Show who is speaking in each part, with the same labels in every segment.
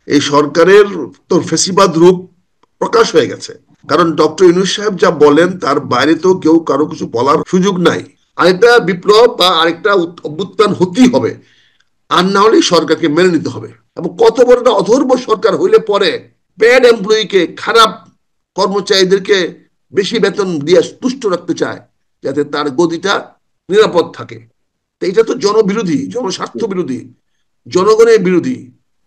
Speaker 1: এই সরকারের তো ফেসিবাদ রূপ প্রকাশ হয়ে গেছে। কারণ ডক্টর ইউনূস সাহেব যা বলেন তার বাইরে তো কেউ কারো কিছু বলার সুযোগ নাই। আরেকটা বিপ্লব বা আরেকটা অভ্যুত্থান হতেই হবে, আর না হলে সরকারকে মেনে নিতে হবে। এবং কত বড় একটা অধর্ম সরকার হইলে পরে ব্যাড এমপ্লয়িকে, খারাপ কর্মচারীদেরকে বেশি বেতন দিয়ে তুষ্ট রাখতে চায় যাতে তার গদিটা নিরাপদ থাকে। তো এটা তো জনবিরোধী, জনস্বার্থ বিরোধী, জনগণের বিরোধী।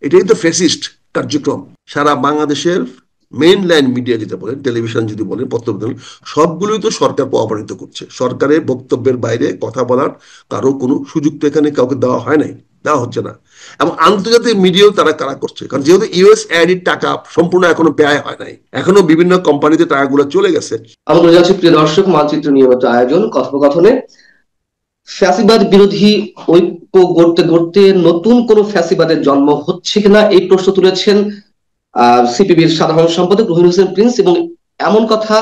Speaker 1: এটাই তো ফ্যাসিস্ট কার্যক্রম। সারা বাংলাদেশের মেইন লাইন মিডিয়া যেটা বলেন, টেলিভিশন যদি বলেন, পত্র সবগুলোই তো সরকারকে অপমানিত করছে। সরকারের বক্তব্যের বাইরে কথা বলার কারো কোনো সুযোগ তো এখানে কাউকে দেওয়া হয় নাই, দেওয়া হচ্ছে না। এবং আন্তর্জাতিক মিডিয়াও তারা কারা করছে, কারণ যেহেতু ইউএস এর টাকা সম্পূর্ণ এখনো ব্যয় হয় নাই, এখনো বিভিন্ন কোম্পানিতে টাকাগুলো চলে গেছে।
Speaker 2: আমরা যাচ্ছি প্রিয় দর্শক, মানচিত্র নিয়মিত আয়োজন কথোপকথনে ফ্যাসিবাদ বিরোধী ঐক্য গড়তে গড়তে নতুন কোন ফ্যাসিবাদের জন্ম হচ্ছে কিনা এই প্রশ্ন তুলেছেন সিপিবির সাধারণ সম্পাদক রুহুল হোসেন প্রিন্স, এবং এমন কথা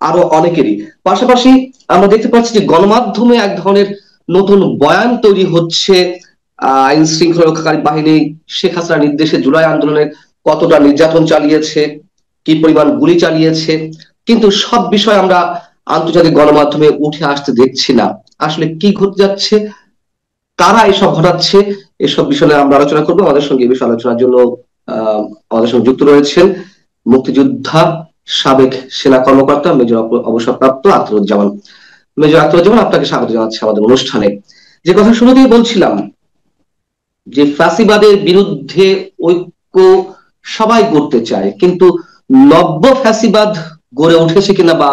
Speaker 2: আরো অনেকেরই। পাশাপাশি আমরা দেখতে পাচ্ছি যে গণমাধ্যমে এক ধরনের নতুন বয়ান তৈরি হচ্ছে। আইন শৃঙ্খলা রক্ষাকারী বাহিনী শেখ হাসিনার নির্দেশে জুলাই আন্দোলনে কতটা নির্যাতন চালিয়েছে, কি পরিমাণ গুলি চালিয়েছে, কিন্তু সব বিষয় আমরা আন্তর্জাতিক গণমাধ্যমে উঠে আসতে দেখছি না। আসলে কি ঘটে যাচ্ছে, কারা এসব ঘটাচ্ছে, এসব বিষয়ে আমরা আলোচনা করবো। আমাদের সঙ্গে এই বিষয়ে আলোচনার জন্য আমাদের সঙ্গে যুক্ত রয়েছেন মুক্তিযোদ্ধা, সাবেক সেনা কর্মকর্তা মেজর অবসরপ্রাপ্ত আখতারুজ্জামান। মেজর আখতারুজ্জামান, আপনাকে স্বাগত জানাচ্ছি আমাদের অনুষ্ঠানে। যে কথা শুরুতেই বলছিলাম যে ফ্যাসিবাদের বিরুদ্ধে ঐক্য সবাই করতে চায়, কিন্তু নব্য ফ্যাসিবাদ গড়ে উঠেছে কিনা বা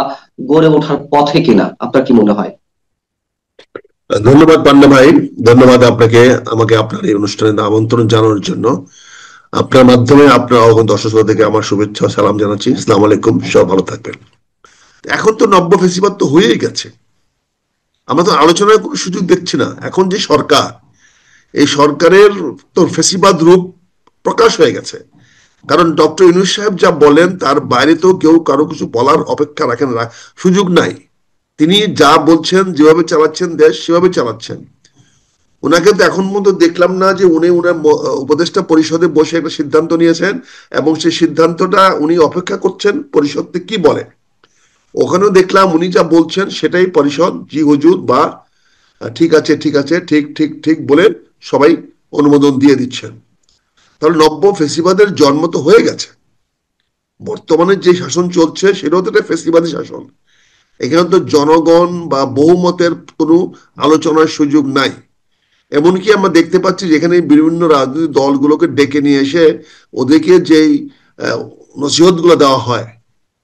Speaker 2: গড়ে ওঠার পথে কিনা, আপনার কি মনে হয়?
Speaker 1: ধন্যবাদ পান্না ভাই, ধন্যবাদ আপনাকে আমাকে আপনার এই অনুষ্ঠানে আমন্ত্রণ জানানোর জন্য। আপনার মাধ্যমে আপনার দর্শক শ্রোতা থেকে আমার শুভেচ্ছা সালাম জানাচ্ছি। আসসালামু আলাইকুম, সব ভালো থাকবেন। এখন তো নব্য ফেসিবাদ তো হয়েই গেছে, আমরা তো আলোচনার কোনো সুযোগ দেখছি না। এখন যে সরকার, এই সরকারের তো ফেসিবাদ রূপ প্রকাশ হয়ে গেছে। কারণ ডক্টর ইউনূস সাহেব যা বলেন তার বাইরে তো কেউ কারো কিছু বলার অপেক্ষা রাখেন না, সুযোগ নাই। তিনি যা বলছেন, যেভাবে চালাচ্ছেন দেশ সেভাবে চালাচ্ছেন। ওনাকে তো এখন পর্যন্ত দেখলাম না যে উনি ওনার উপদেষ্টা পরিষদে বসে একটা সিদ্ধান্ত নিয়েছেন এবং সেই সিদ্ধান্তটা উনি অপেক্ষা করছেন পরিষদ কি বলে। ওখানেও দেখলাম উনি যা বলছেন সেটাই পরিষদ জি হুজুর বা ঠিক আছে ঠিক আছে, ঠিক ঠিক ঠিক বলে সবাই অনুমোদন দিয়ে দিচ্ছেন। তাহলে নব্য ফেসিবাদের জন্ম তো হয়ে গেছে। বর্তমানে যে শাসন চলছে সেটাও তো একটা ফেসিবাদী শাসন। এখানে তো জনগণ বা বহুমতের কোনো আলোচনার সুযোগ নাই। এমনকি আমরা দেখতে পাচ্ছি যেখানে বিভিন্ন রাজনৈতিক দলগুলোকে ডেকে নিয়ে এসে ওদেরকে যেই নসিহত গুলো দেওয়া হয়,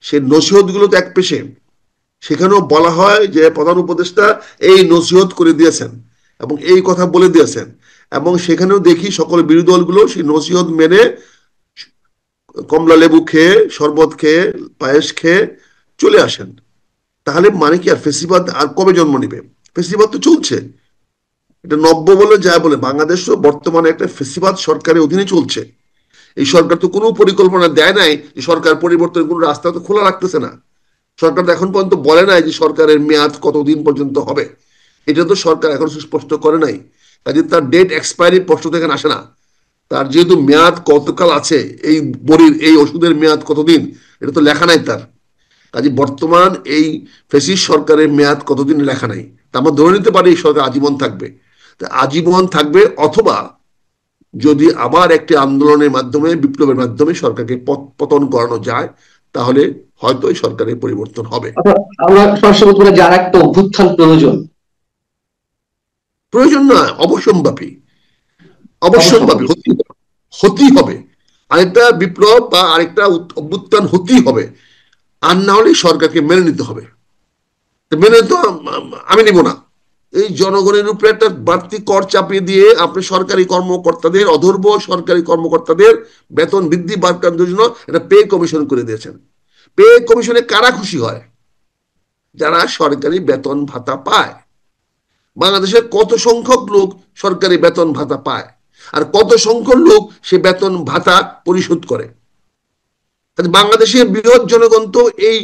Speaker 1: সেই নসিহত গুলো তো এক পেশে। সেখানেও বলা হয় যে প্রধান উপদেষ্টা এই নসিহত করে দিয়েছেন এবং এই কথা বলে দিয়েছেন, এবং সেখানেও দেখি সকল বিরোধী দলগুলো সেই নসিহত মেনে কমলা লেবু খেয়ে, শরবত খেয়ে, পায়েস খেয়ে চলে আসেন। তাহলে মানে কি আর ফেসিবাদ আর কবে জন্ম নিবে? ফেসিবাদ তো চলছে। এটা নব্য বলে যা বলে, বাংলাদেশও বর্তমানে একটা ফেসিবাদ সরকারের অধীনে চলছে। এই সরকার তো কোনো পরিকল্পনা দেয় নাই যে সরকার পরিবর্তনের কোনো রাস্তা তো খোলা রাখতেছে না। সরকার তো এখন পর্যন্ত বলে নাই যে সরকারের মেয়াদ কতদিন পর্যন্ত হবে, এটা তো সরকার এখন সুস্পষ্ট করে নাই। কাজে তার ডেট এক্সপায়ারি প্রশ্ন থেকে আসে না। তার যেহেতু মেয়াদ কতকাল আছে, এই বড়ির এই ওষুধের মেয়াদ কতদিন, এটা তো লেখা নাই তার। কাজে বর্তমান এই ফেসিস সরকারের মেয়াদ কতদিন লেখা নাই। তা আমরা ধরে নিতে পারি এই সরকার আজীবন থাকবে। আজীবন থাকবে, অথবা যদি আবার একটি আন্দোলনের মাধ্যমে, বিপ্লবের মাধ্যমে সরকারকে পতন করানো যায়, তাহলে হয়তো এই সরকারের পরিবর্তন হবে।
Speaker 2: আমরা সরাসরি বলতে পারি যার একটা অভ্যুত্থান প্রয়োজন।
Speaker 1: প্রয়োজন না, অবশ্যম্ভাবী, অবশ্যম্ভাবী হতেই হবে। আরেকটা বিপ্লব বা আরেকটা অভ্যুত্থান হতেই হবে, আর না হলে সরকারকে মেনে নিতে হবে। মেনে তো আমি নিব না। এই জনগণের উপরে একটা বাড়তি কর চাপিয়ে দিয়ে আপনি সরকারি কর্মকর্তাদের, অধর্ব সরকারি কর্মকর্তাদের বেতন বৃদ্ধি বাড়ানোর জন্য একটা পে কমিশন করে দিয়েছেন। পে কমিশনে কারা খুশি হয়? যারা সরকারি বেতন ভাতা পায়। বাংলাদেশের কত সংখ্যক লোক সরকারি বেতন ভাতা পায়, আর কত সংখ্যক লোক সে বেতন ভাতা পরিশোধ করে? বাংলাদেশের বৃহৎ জনগণ তো এই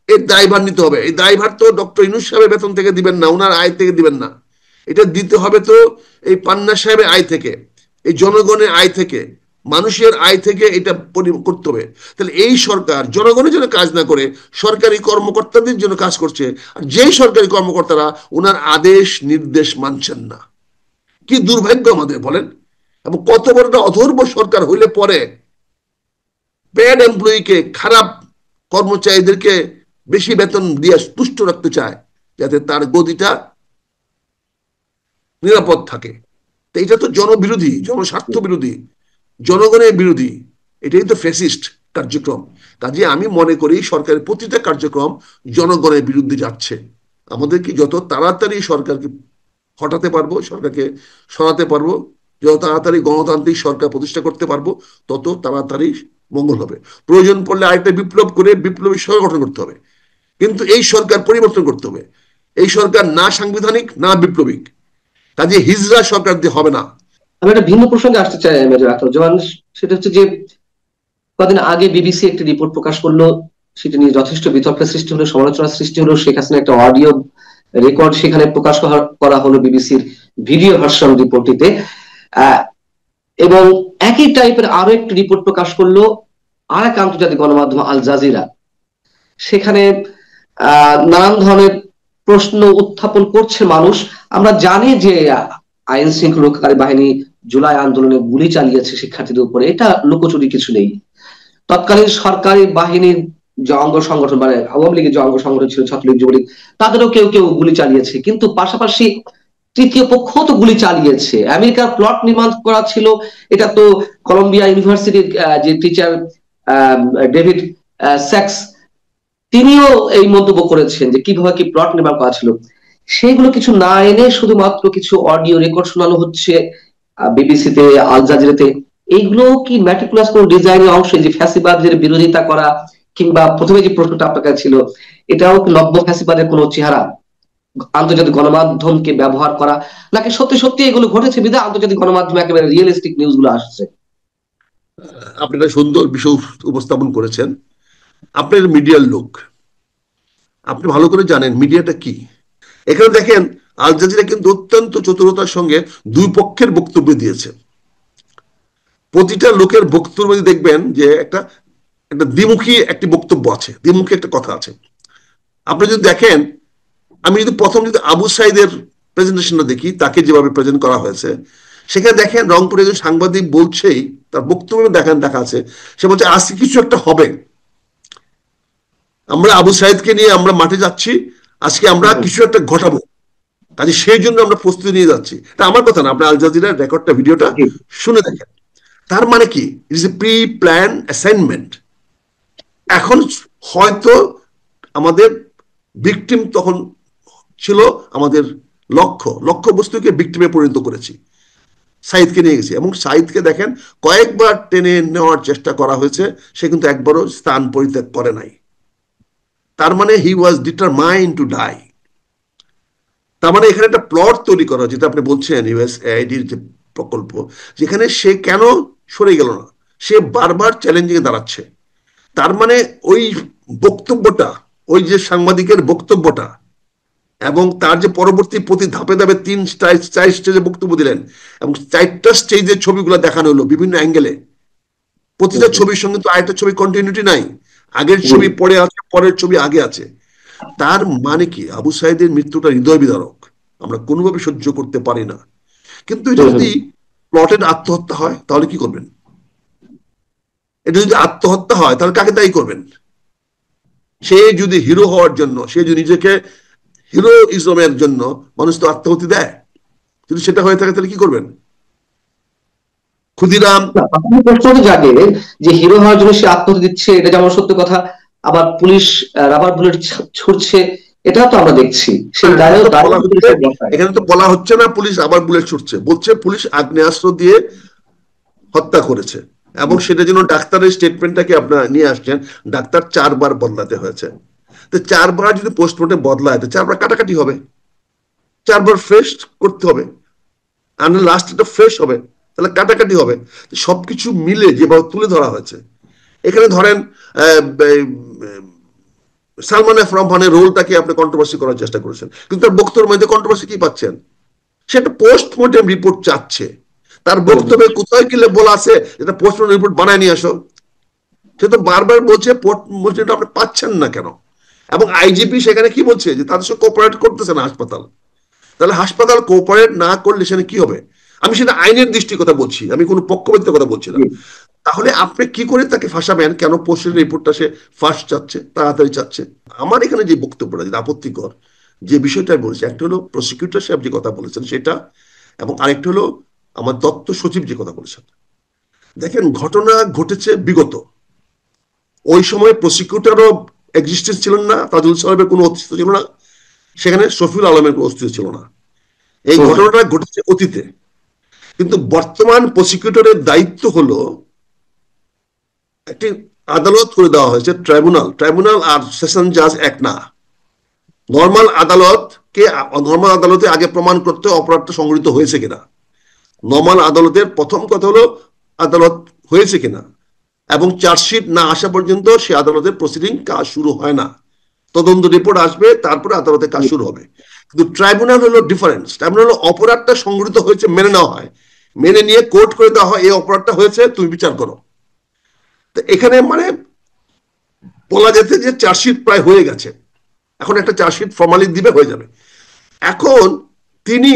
Speaker 1: এর দায়ভার নিতে হবে। এই দায়ভার তো ডক্টর ইউনূস সাহেবের বেতন থেকে দিবেন না, ওনার আয় থেকে দিবেন না। এটা দিতে হবে তো এই পান্না সাহেবের আয় থেকে, এই জনগণের আয় থেকে, মানুষের আয় থেকে এটা করতে হবে। তাহলে এই সরকার জনগণের জন্য কাজ না করে সরকারি কর্মকর্তাদের জন্য কাজ করছে, আর যেই সরকারি কর্মকর্তারা ওনার আদেশ নির্দেশ মানছেন না। কি দুর্ভাগ্য আমাদের বলেন। এবং কত বড় একটা অধর্ম সরকার হইলে পরে ব্যাড এমপ্লয়িকে, খারাপ কর্মচারীদেরকে বেশি বেতন দিয়ে তুষ্ট রাখতে চায় যাতে তার গদিটা নিরাপদ থাকে। তো এটা তো জনবিরোধী, জনস্বার্থ বিরোধী, জনগণের বিরোধী। এটাই তো ফ্যাসিস্ট কার্যক্রম। কাজে আমি মনে করি সরকারের প্রতিটা কার্যক্রম জনগণের বিরুদ্ধে যাচ্ছে। আমাদের কি যত তাড়াতাড়ি সরকারকে হটাতে পারবো, সরকারকে সরাতে পারবো, যত তাড়াতাড়ি গণতান্ত্রিক সরকার প্রতিষ্ঠা করতে পারবো, তত তাড়াতাড়ি মঙ্গল হবে। প্রয়োজন পড়লে আরেকটা বিপ্লব করে বিপ্লবী সরকার গঠন করতে হবে, কিন্তু এই সরকার পরিবর্তন করতে হবে। এই সরকার না সাংবিধানিক না বিপ্লবিক, কাজে হিজড়া সরকার দিয়ে হবে না।
Speaker 2: আমি একটা ভিন্ন প্রসঙ্গে আসতে চাই মেজর আখতার জামান। সেটা হচ্ছে যে কদিন আগে বিবিসি একটি রিপোর্ট প্রকাশ করলো, সেটা নিয়ে যথেষ্ট বিতর্কের সৃষ্টি হলো, সমালোচনার সৃষ্টি হলো। শেখ হাসিনা একটা অডিও রেকর্ড সেখানে প্রকাশ করা হলো বিবিসির ভিডিও ভার্সন রিপোর্টটিতে। এবং একই টাইপের আরো একটি রিপোর্ট প্রকাশ করলো আর এক আন্তর্জাতিক গণমাধ্যম আল জাজিরা। সেখানে নানান ধরনের প্রশ্ন উত্থাপন করছে মানুষ। আমরা জানি যে আইন শৃঙ্খলা রক্ষাকারী বাহিনী জুলাই আন্দোলনে গুলি চালিয়েছে শিক্ষার্থীদের উপরে, এটা লুকোচুরি কিছু নেই। তৎকালীন সরকারি বাহিনীর যে অঙ্গ সংগঠন, মানে আওয়ামী লীগের যে অঙ্গ সংগঠন ছিল ছাত্রলীগ যুবলীগ, তাদেরও কেউ কেউ গুলি চালিয়েছে। কিন্তু পাশাপাশি তৃতীয় পক্ষ তো গুলি চালিয়েছে। আমেরিকার প্লট নির্মাণ করা ছিল, এটা তো কলম্বিয়া ইউনিভার্সিটির যে টিচার ডেভিড স্যাক্স, তিনিও এই মন্তব্য করেছেন যে কিভাবে কি প্লট নির্মাণ করা ছিল। সেগুলো কিছু না এনে শুধুমাত্র কিছু অডিও রেকর্ড শোনানো হচ্ছে বিবিসিতে, আল জাজিরাতে। এইগুলো কি ম্যাটিকুলাস কোন ডিজাইনের অংশ, যে ফ্যাসিবাদের বিরোধিতা করা, কিংবা প্রথমে যে প্রশ্নটা আপনার কাছে ছিল, এটাও নব্য ফ্যাসিবাদের কোন চেহারা, আন্তর্জাতিক গণমাধ্যমকে ব্যবহার করা, নাকি সত্যি সত্যি এগুলো ঘটেছে বিধায় আন্তর্জাতিক গণমাধ্যমে একেবারে রিয়েলিস্টিক নিউজ গুলো আসছে?
Speaker 1: আপনি একটা সুন্দর বিষয় উপস্থাপন করেছেন। আপনার মিডিয়ার লোক, আপনি ভালো করে জানেন মিডিয়াটা কি। এখানে দেখেন আল জাজিরা কিন্তু অত্যন্ত চতুরতার সঙ্গে দুই পক্ষের বক্তব্য দিয়েছে। প্রতিটা লোকের বক্তব্য দেখবেন যে একটা একটা দ্বিমুখী একটি বক্তব্য আছে, দ্বিমুখী একটা কথা আছে। আপনি যদি দেখেন, আমি যদি প্রথম যদি আবু সাইদের প্রেজেন্টেশনটা দেখি, তাকে যেভাবে প্রেজেন্ট করা হয়েছে, সেখানে দেখেন রংপুরে একজন সাংবাদিক বলছেই, তার বক্তব্য দেখেন দেখা আছে, সে বলছে আজকে কিছু একটা হবে, আমরা আবু সাইদকে নিয়ে আমরা মাঠে যাচ্ছি, আজকে আমরা কিছু একটা ঘটাবো, কাজে সেই জন্য আমরা প্রস্তুতি নিয়ে যাচ্ছি। এটা আমার কথা না, আপনি আল জাজিরার রেকর্ডটা, ভিডিওটা শুনে দেখেন। তার মানে কি, it is a pre plan assignment. এখন হয়তো আমাদের ভিকটিম তখন ছিল আমাদের লক্ষ্য বস্তুকে ভিকটিমে পরিণত করেছি, সাইদকে নিয়ে গেছি। এবং সাইদকে দেখেন কয়েকবার টেনে নেওয়ার চেষ্টা করা হয়েছে, সে কিন্তু একবারও স্থান পরিত্যাগ করে নাই। তার মানে হি ওয়াজ ডিটারমাইন্ড টু ডাই। তার মানে এখানে একটা প্লট তৈরি করা, যেটা আপনি বলছেন ইউএসএআইডির যে প্রকল্প, যেখানে সে কেন সরে গেল না, সে বারবার চ্যালেঞ্জিংয়ে দাঁড়াচ্ছে। তার মানে ওই বক্তব্যটা, ওই যে সাংবাদিকের বক্তব্যটা, এবং তার যে পরবর্তী প্রতি ধাপে ধাপে 4 স্টেজে বক্তব্য দিলেন, এবং 4টা স্টেজের ছবিগুলো দেখানো হলো বিভিন্ন অ্যাঙ্গেলে। প্রতিটা ছবির সঙ্গে তো আরেকটা ছবি কন্টিনিউটি নাই, আগের ছবি পরে আছে, পরের ছবি আগে আছে। তার মানে কি, আবু সাইদের মৃত্যুটা হৃদয় বিদারক, আমরা কোনোভাবে সহ্য করতে পারি না। কিন্তু এটা যদি প্লটেড আত্মহত্যা হয় তাহলে কি করবেন? এটা যদি আত্মহত্যা হয় তাহলে কাকে দায়ী করবেন? সে যদি হিরো হওয়ার জন্য, সে যদি নিজেকে হিরোইজমের জন্য মানুষ তো আত্মহত্যা দেয়, যদি সেটা হয়ে থাকে তাহলে কি করবেন? ক্ষুদিরাম
Speaker 2: প্রশ্ন জাগে যে হিরো হওয়ার জন্য সে আত্মহত্যা দিচ্ছে, এটা যেমন সত্য কথা, আবার পুলিশ রাবার বুলেট ছুটছে, এটাও তো আমরা দেখছি। সেই
Speaker 1: এখানে তো বলা হচ্ছে না পুলিশ আবার বুলেট ছুটছে, বলছে পুলিশ আগ্নেয়াস্ত্র দিয়ে হত্যা করেছে। এবং সেটা জন্য ডাক্তারের স্টেটমেন্টটাকে আপনারা নিয়ে আসছেন, ডাক্তার 4বার বদলাতে হয়েছে। তো 4বার যদি পোস্টমর্টে বদলায়, তো 4বার কাটাকাটি হবে, 4বার ফ্রেশ করতে হবে, আর লাস্ট এটা ফ্রেশ হবে, তাহলে কাটাকাটি হবে। সবকিছু মিলে যেভাবে তুলে ধরা হয়েছে, এখানে ধরেন সালমান এফ রহমানের রোলটাকে আপনি কন্ট্রোভার্সি করার চেষ্টা করেছেন, কিন্তু তার বক্তব্যের মধ্যে কন্ট্রোভার্সি কি পাচ্ছেন? সে একটা পোস্টমর্টেম রিপোর্ট চাচ্ছে, তার বক্তব্যে কোথায় গেলে বলা আছে এটা পোস্টমর্টম রিপোর্ট বানায় নিয়ে আসো। সে তো বারবার বলছে পোস্টমর্টম আপনি পাচ্ছেন না কেন, এবং আইজিপি সেখানে কি বলছে যে তাদের সাথে কোঅপারেট করতেছে না হাসপাতাল। তাহলে হাসপাতাল কোঅপারেট না করলে সেখানে কি হবে? আমি সেটা আইনের দৃষ্টির কথা বলছি, আমি কোনো পক্ষপাতিত্বের কথা বলছি না। তাহলে আপনি কি করে তাকে ফাঁসাবেন? কেন পোস্টের রিপোর্টটা সে ফার্স্ট চাচ্ছে, তাড়াতাড়ি চাচ্ছে? আমার এখানে যে বক্তব্যটা যেটা আপত্তিকর, যে বিষয়টা বলছি, একটা হলো প্রসিকিউটর সাহেব যে কথা বলেছেন সেটা, এবং আরেকটা হলো আমার তথ্য সচিব যে কথা বলেছেন। দেখেন, ঘটনা ঘটেছে বিগত, ওই সময় প্রসিকিউটরও এক্সিস্টেন্স ছিল না, তাজুল সাহেবের কোনো অস্তিত্ব ছিল না, সেখানে শফিউল আলমের কোনো অস্তিত্ব ছিল না। এই ঘটনাটা ঘটেছে অতীতে। কিন্তু বর্তমান প্রসিকিউটরের দায়িত্ব হলো একটি আদালত করে দেওয়া হয়েছে, ট্রাইব্যুনাল আর সেশন জাজ এক না। নর্মাল আদালতে আগে প্রমাণ করতে অপরাধটা সংঘটিত হয়েছে কিনা। নর্মাল আদালতের প্রথম কথা হলো আদালত হয়েছে কিনা, এবং চার্জশিট না আসা পর্যন্ত সে আদালতের প্রসিডিং কাজ শুরু হয় না। তদন্ত রিপোর্ট আসবে, তারপরে আদালতে কাজ শুরু হবে। কিন্তু ট্রাইব্যুনাল হলো ডিফারেন্স। ট্রাইব্যুনাল হলো অপরাধটা সংঘটিত হয়েছে মেনে নেওয়া হয়, মেনে নিয়ে কোর্ট করে দেওয়া হয় এই অপরাধটা হয়েছে, তুমি বিচার করো। তো এখানে মানে বলা যেতে যে চার্জশিট প্রায় হয়ে গেছে, এখন একটা চার্জশিট ফর্মালি দিবে, হয়ে যাবে। এখন তিনি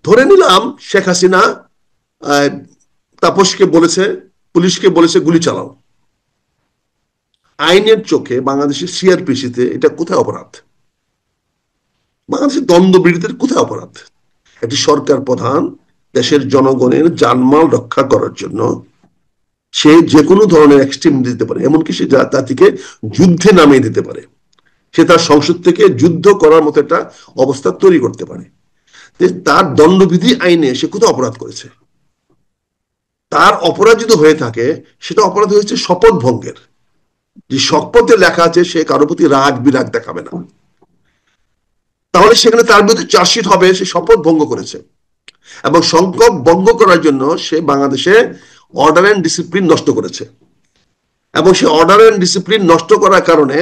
Speaker 1: ধরে নিলাম শেখ হাসিনা তাপসকে বলেছে, পুলিশকে বলেছে গুলি চালাও। আইনের চোখে বাংলাদেশের সিআরপিসিতে এটা কোথায় অপরাধ? বাংলাদেশের দ্বন্দ্ববিরোধীদের কোথায় অপরাধ? একটি সরকার প্রধান দেশের জনগণের জানমাল রক্ষা করার জন্য সে যে কোনো ধরনের এক্সট্রিম দিতে পারে, এমনকি সে জাতিকে যুদ্ধে নামিয়ে দিতে পারে। সে তার সংসদ থেকে যুদ্ধ করার মতো একটা অবস্থা তৈরি করতে পারে। তার দণ্ডবিধি আইনে সে কোথাও অপরাধ করেছে? তার অপরাধ যদি হয়ে থাকে, সেটা অপরাধ হয়েছে শপথ ভঙ্গের। যে শপথে লেখা আছে সে কারোর প্রতি রাগ বিরাগ দেখাবে না, তাহলে সেখানে তার বিরুদ্ধে চার্জশিট হবে সে শপথ ভঙ্গ করেছে। এবং সংকল্প ভঙ্গ করার জন্য সে বাংলাদেশে অর্ডার এন্ড ডিসিপ্লিন নষ্ট করেছে, এবং সে অর্ডার এন্ড ডিসিপ্লিন নষ্ট করার কারণে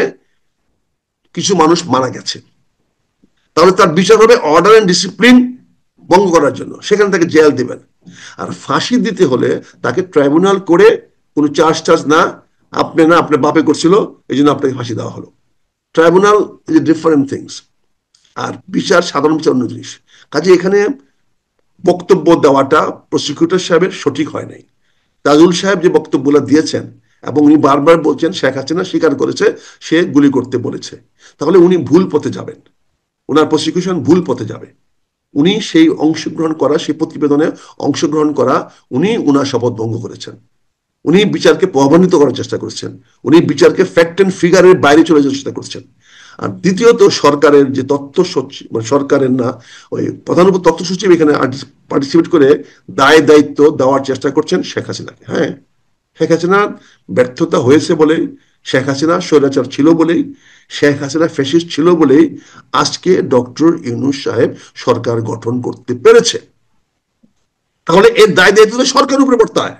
Speaker 1: কিছু মানুষ মারা গেছে। তাহলে তার বিচার হবে অর্ডার এন্ড ডিসিপ্লিন ভঙ্গ করার জন্য, সেখানে তাকে জেল দিবেন। আর ফাঁসি দিতে হলে তাকে ট্রাইব্যুনাল করে কোনো চার্জ না, আপনার বাপে করছিল এই জন্য আপনাকে ফাঁসি দেওয়া হলো। ট্রাইব্যুনাল ইজ ডিফারেন্ট থিংস, আর বিচার সাধারণ বিচার অন্য জিনিস। কাজে এখানে বক্তব্য দেওয়াটা প্রসিকিউটর সাহেবের সঠিক হয় নাই। তাজুল সাহেব যে বক্তব্যগুলো দিয়েছেন, এবং উনি বারবার বলছেন শেখ হাসিনা স্বীকার করেছে সে গুলি করতে বলেছে, তাহলে উনি ভুল পথে যাবেন, ওনার প্রসিকিউশন ভুল পথে যাবে। উনি সেই অংশগ্রহণ করা, সেই প্রতিবেদনে অংশগ্রহণ করা, উনি উনার শপথ ভঙ্গ করেছেন। উনি বিচারকে প্রভাবান্বিত করার চেষ্টা করেছেন, উনি বিচারকে ফ্যাক্ট এন্ড ফিগারের বাইরে চলে যাওয়ার চেষ্টা করছেন। আর দ্বিতীয়ত, সরকারের যে তথ্য সচিব, মানে সরকারের না, ওই প্রধান তথ্য সচিব এখানে পার্টিসিপেট করে দায় দায়িত্ব দেওয়ার চেষ্টা করছেন শেখ হাসিনাকে। হ্যাঁ, শেখ হাসিনার ব্যর্থতা হয়েছে বলেই, শেখ হাসিনা স্বৈরাচার ছিল বলেই, শেখ হাসিনা ফ্যাসিস্ট ছিল বলেই আজকে ডক্টর ইউনূস সাহেব সরকার গঠন করতে পেরেছে। তাহলে এর দায় দায়িত্ব তো সরকারের উপরে বর্তায়।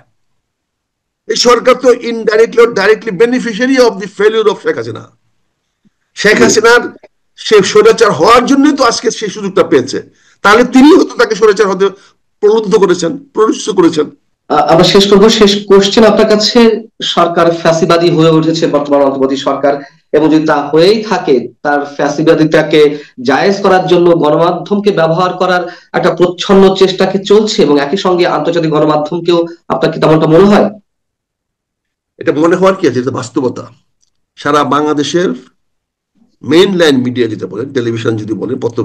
Speaker 1: এই সরকার তো ইনডাইরেক্টলি ও directly beneficiary of the failure of Sheikh Hasina. Sheikh হাসিনার সে স্বৈরাচার হওয়ার জন্যই তো আজকে সেই সুযোগটা পেয়েছে। তাহলে তিনি হয়তো তাকে স্বৈরাচার হতে প্রলুব্ধ করেছেন, প্ররোচিত করেছেন।
Speaker 2: আবার শেষ করবো, শেষ কোশ্চেন আপনার কাছে। সরকার ফ্যাসিবাদী হয়ে উঠেছে বর্তমান অন্তর্বর্তী সরকার, এবং যদি তা হয়েই থাকে, তার ফ্যাসিবাদিতাকে জায়েজ করার জন্য গণমাধ্যমকে ব্যবহার করার একটা প্রচ্ছন্ন চেষ্টা কি চলছে, এবং একই সঙ্গে আন্তর্জাতিক গণমাধ্যমকেও আপনার কি তেমনটা মনে হয়?
Speaker 1: এটা মনে হওয়ার কি আছে, এটা বাস্তবতা। সারা বাংলাদেশের মেইন লাইন মিডিয়া যেটা বলেন, টেলিভিশন যদি বলেন, পত্র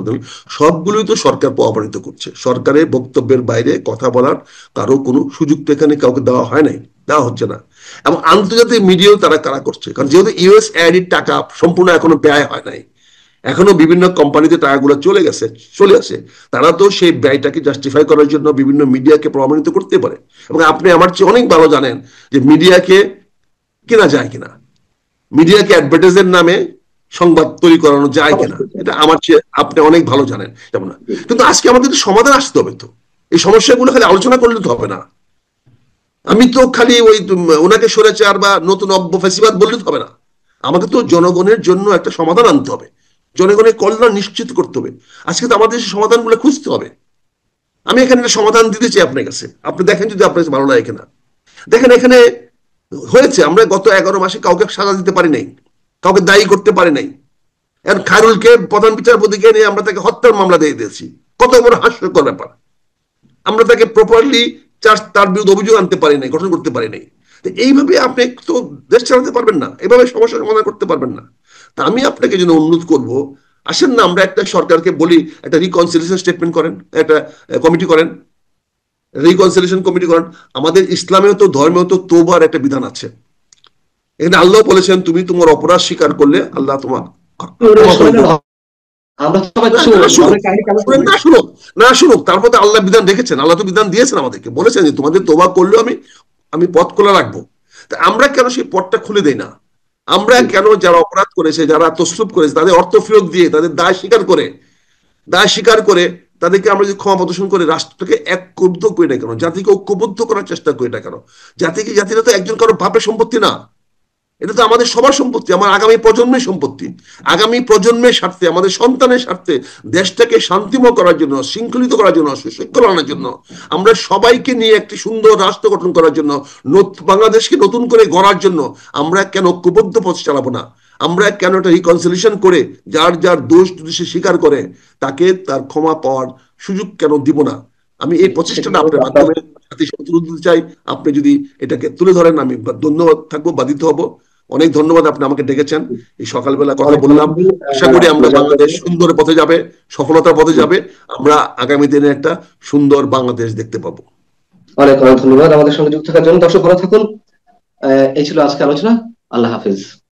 Speaker 1: সবগুলোই তো সরকার প্রভাবিত করছে। সরকারের বক্তব্যের বাইরে কথা বলার কারো কোনো সুযোগ তো এখানে কাউকে দেওয়া হয় নাই, দেওয়া হচ্ছে না। এবং আন্তর্জাতিক মিডিয়াও তারা করছে, কারণ যেহেতু ইউএস এর টাকা সম্পূর্ণ এখনো ব্যয় হয় নাই, এখনো বিভিন্ন কোম্পানিতে টাকাগুলো চলে আসে, তারা তো সেই ব্যয়টাকে জাস্টিফাই করার জন্য বিভিন্ন মিডিয়াকে প্রমাণিত করতে পারে। এবং আপনি আমার চেয়ে অনেক ভালো জানেন যে মিডিয়াকে কেনা যায় কিনা, মিডিয়াকে অ্যাডভার্টাইজের নামে সংবাদ তৈরি করানো যায় কিনা, এটা আমার চেয়ে আপনি অনেক ভালো জানেন, তেমন না। কিন্তু আজকে আমাদের সমাধান আসতে হবে। তো এই সমস্যাগুলো খালি আলোচনা করলে তো হবে না। আমি তো খালি ওই ওনাকে স্বৈরাচার বা নতুন ফ্যাসিবাদ বললে তো হবে না। আমাকে তো জনগণের জন্য একটা সমাধান আনতে হবে, জনগণের কল্যাণ নিশ্চিত করতে হবে। আজকে তো আমাদের সমাধানগুলো খুঁজতে হবে। আমি এখানে একটা সমাধান দিতে চাই আপনার কাছে, আপনি দেখেন যদি আপনার কাছে ভালো লাগে কিনা। দেখেন এখানে হয়েছে, আমরা গত 11 মাসে কাউকে সাজা দিতে পারি নাই, কাউকে দায়ী করতে পারি নাই। এখন খায়রুলকে প্রধান বিচারপতিকে নিয়ে আমরা তাকে হত্যার মামলা দিয়ে দিয়েছি, কত বড় হাস্যকর ব্যাপার। আমরা তাকে প্রপারলি তার বিরুদ্ধে অভিযোগ আনতে পারি নাই, গঠন করতে পারি নাই। এইভাবে আপনি তো দেশ চালাতে পারবেন না, এভাবে সমস্যার সমাধান করতে পারবেন না। তা আমি আপনাকে যেন অনুরোধ করব, আসেন না আমরা একটা সরকারকে বলি একটা রিকনসিলিয়েশন স্টেটমেন্ট করেন, একটা কমিটি করেন, রিকনসিলিয়েশন কমিটি করেন। আমাদের ইসলামেও তো ধর্মেও তো তওবার একটা বিধান আছে। এখানে আল্লাহ বলেছেন তুমি তোমার অপরাধ স্বীকার করলে আল্লাহ তোমার ক্ষমা করে দিবেন।
Speaker 2: আমরা সবাই
Speaker 1: না
Speaker 2: চোর,
Speaker 1: না শুনুক,
Speaker 2: আমরা কাহিনী কেন
Speaker 1: শুনেন,
Speaker 2: শুনবো?
Speaker 1: না শুনুক, না শুনুক, তারপর তো আল্লাহ বিধান রেখেছেন, আল্লাহ তো বিধান দিয়েছেন আমাদেরকে, বলেছেন যে তোমাদের তওবা করলেও আমি আমি পথ খোলা রাখবো। তা আমরা কেন সেই পথটা খুলে দেই না? আমরা কেন যারা অপরাধ করেছে, যারা তসলুপ করেছে, তাদের অর্থ ফেরত দিয়ে, তাদের দায় স্বীকার করে তাদেরকে আমরা যদি ক্ষমা প্রদর্শন করে রাষ্ট্রটাকে ঐক্যবদ্ধ করি না কেন, জাতিকে ঐক্যবদ্ধ করার চেষ্টা করি না কেন? জাতিরা তো একজন কারো বাপের সম্পত্তি না, এটা তো আমাদের সবার সম্পত্তি, আমার আগামী প্রজন্মের সম্পত্তি। আগামী প্রজন্মের স্বার্থে, আমাদের সন্তানের স্বার্থে, দেশটাকে শান্তিময় করার জন্য, শৃঙ্খলিত করার জন্য, সুশৃঙ্খল আনার জন্য, আমরা সবাইকে নিয়ে একটি সুন্দর রাষ্ট্র গঠন করার জন্য, বাংলাদেশকে নতুন করে গড়ার জন্য আমরা কেন ঐক্যবদ্ধ পথ চালাবো না? আমরা কেন একটা রিকনসিলিয়েশন করে যার যার দোষ যদি সে স্বীকার করে তাকে তার ক্ষমা পাওয়ার সুযোগ কেন দিব না? আমি এই প্রচেষ্টাটা আপনার মাধ্যমে জাতির সামনে তুলে দিতে চাই। আপনি যদি এটাকে তুলে ধরেন আমি ধন্যবাদ থাকবো, বাধিত হব। অনেক ধন্যবাদ, আপনি আমাকে ডেকেছেন, এই সকালবেলা কথা বললাম। আশা করি আমরা বাংলাদেশ সুন্দর পথে যাবে, সফলতার পথে যাবে, আমরা আগামী দিনে একটা সুন্দর বাংলাদেশ দেখতে পাবো।
Speaker 2: অনেক অনেক ধন্যবাদ আমাদের সঙ্গে যুক্ত থাকার জন্য। দর্শক ভালো থাকুন। এই ছিল আজকে আলোচনা। আল্লাহ হাফিজ।